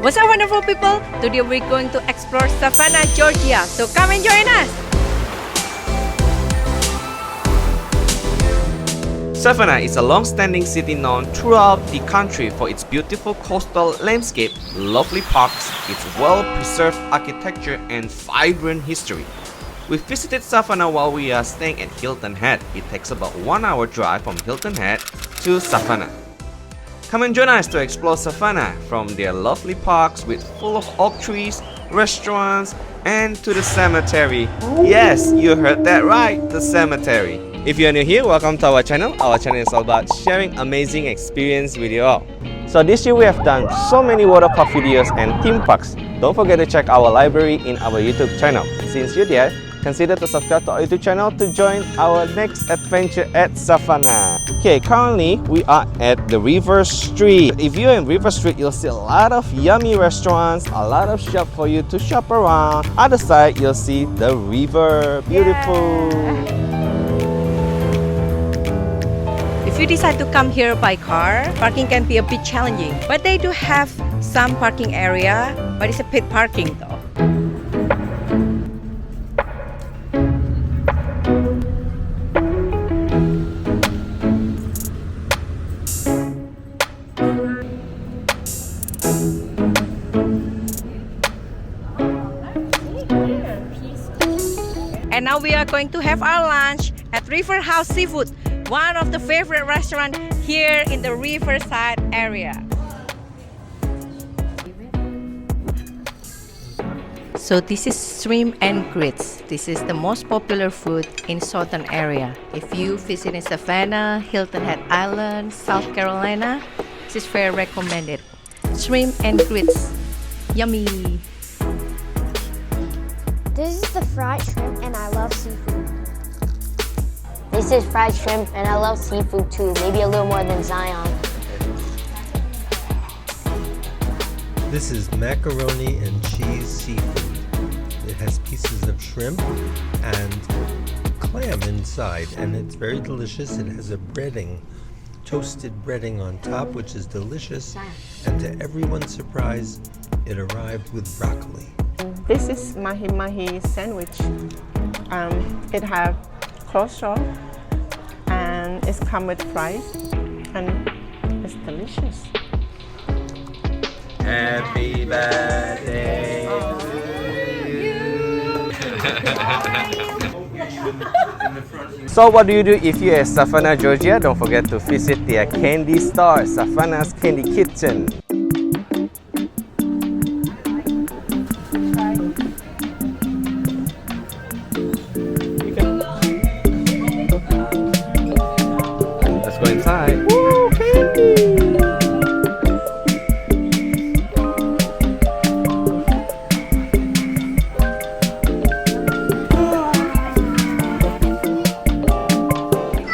What's up, wonderful people? Today we're going to explore Savannah, Georgia. So come and join us. Savannah is a long-standing city known throughout the country for its beautiful coastal landscape, lovely parks, its well-preserved architecture, and vibrant history. We visited Savannah while we are staying at Hilton Head. It takes about 1 hour drive from Hilton Head to Savannah. Come and join us to explore Savannah, from their lovely parks with full of oak trees, restaurants, and to the cemetery. Yes, you heard that right, the cemetery. If you are new here, welcome to our channel. Our channel is all about sharing amazing experience with you all. So this year we have done so many water park videos and theme parks. Don't forget to check our library in our YouTube channel. Since you're there, consider to subscribe to our YouTube channel to join our next adventure at Savannah. Okay, currently we are at the River Street. If you're in River Street, you'll see a lot of yummy restaurants, a lot of shops for you to shop around. Other side, you'll see the river. Beautiful. If you decide to come here by car, parking can be a bit challenging. But they do have some parking area, but it's a paid parking though. And now we are going to have our lunch at River House Seafood, one of the favorite restaurants here in the riverside area. So this is shrimp and grits. This is the most popular food in southern area. If you visit in Savannah, Hilton Head Island, South Carolina, this is very recommended. Shrimp and grits, yummy. This is the fried shrimp and I love seafood. This is fried shrimp and I love seafood too, maybe a little more than Zion. This is macaroni and cheese seafood. It has pieces of shrimp and clam inside, and it's very delicious. It has a breading, toasted breading on top, which is delicious. And to everyone's surprise, it arrived with broccoli. This is mahi mahi sandwich. It have coleslaw and it's come with fries and it's delicious. Happy birthday to you. So what do you do if you're at Savannah, Georgia? Don't forget to visit their candy store, Savannah's Candy Kitchen. Let's go inside. Woo, candy!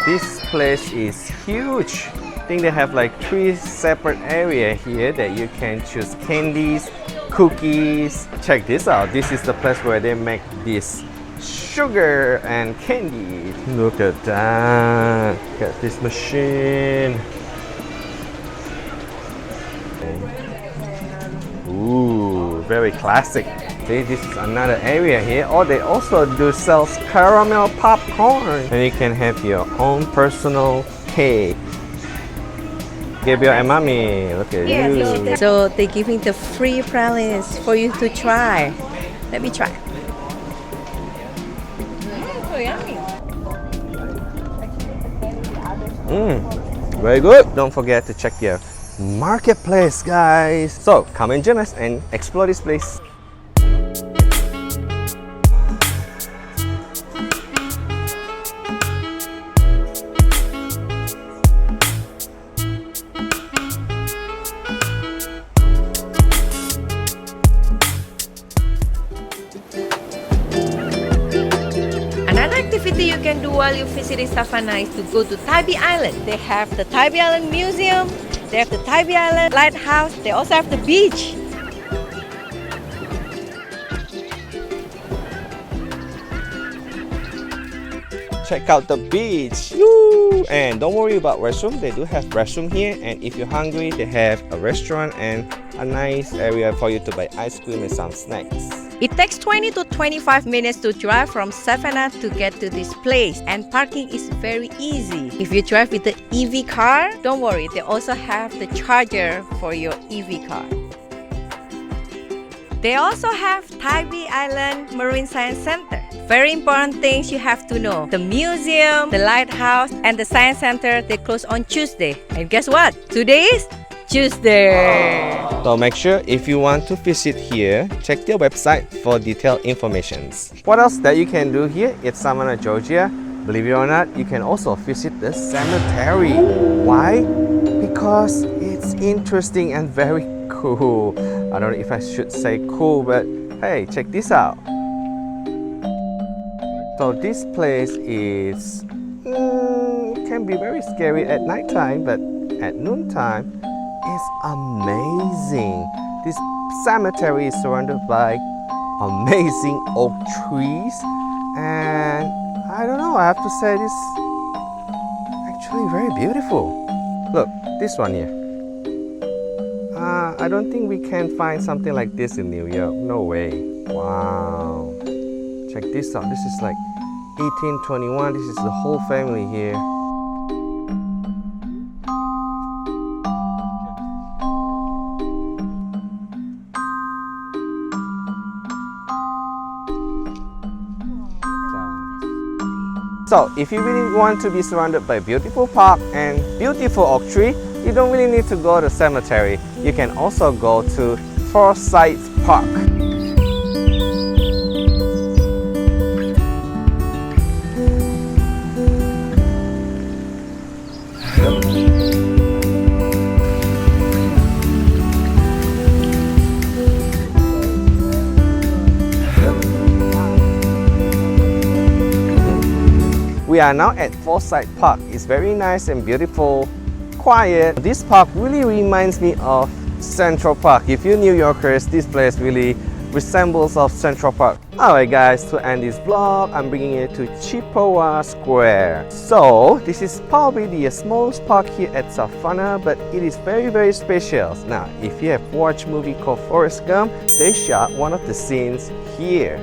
This place is huge. I think they have like 3 separate areas here that you can choose candies, cookies. Check this out. This is the place where they make this sugar and candy. Look at that. Look at this machine. Ooh, very classic. See, this is another area here. Oh, they also do sell caramel popcorn. And you can have your own personal cake. Gabriel and Mommy, look at you. So they're giving the free pralines for you to try. Let me try. So yummy. Very good. Don't forget to check your marketplace, guys. So come and join us and explore this place. Another activity you can do while you're visiting Savannah is to go to Tybee Island. They have the Tybee Island Museum, they have the Tybee Island Lighthouse, they also have the beach. check out the beach. Woo! And don't worry about restroom. They do have restroom here. And if you're hungry, they have a restaurant and a nice area for you to buy ice cream and some snacks. It takes 20 to 25 minutes to drive from Savannah to get to this place, and parking is very easy. If you drive with the EV car, don't worry, they also have the charger for your EV car. They also have Tybee Island Marine Science Center. Very important things you have to know. The museum, the lighthouse, and the science center, they close on Tuesday. And guess what? Today is Tuesday. So make sure if you want to visit here, check their website for detailed information. What else that you can do here in Savannah, Georgia? Believe it or not, you can also visit the cemetery. Why? Because it's interesting and very cool. I don't know if I should say cool, but hey, check this out. So this place is can be very scary at nighttime, but at noontime it's amazing. This cemetery is surrounded by amazing oak trees, and I don't know, I have to say this actually very beautiful. Look, this one here. I don't think we can find something like this in New York. No way. Wow. Check this out. This is like 1821. This is the whole family here. So, if you really want to be surrounded by beautiful park and beautiful oak tree, you don't really need to go to cemetery. You can also go to Forsyth Park. We are now at Forsyth Park. It's very nice and beautiful, quiet. This park really reminds me of Central Park. If you're New Yorkers, this place really resembles of Central Park. Alright guys, to end this vlog, I'm bringing you to Chippewa Square. So, this is probably the smallest park here at Savannah, but it is very special. Now, if you have watched a movie called Forrest Gump, they shot one of the scenes here.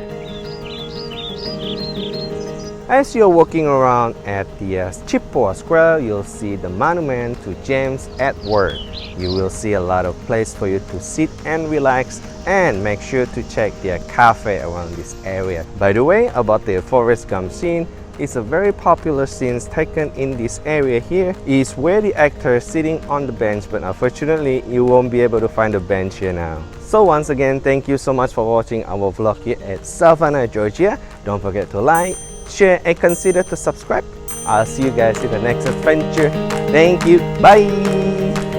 As you're walking around at the Chippewa Square, you'll see the monument to James Edward. You will see a lot of place for you to sit and relax, and make sure to check their cafe around this area. By the way, about the Forrest Gump scene, it's a very popular scene taken in this area here. Is where the actor is sitting on the bench, but unfortunately you won't be able to find the bench here now. So once again, thank you so much for watching our vlog here at Savannah, Georgia. Don't forget to like, share, and consider to subscribe. I'll see you guys in the next adventure. Thank you. Bye.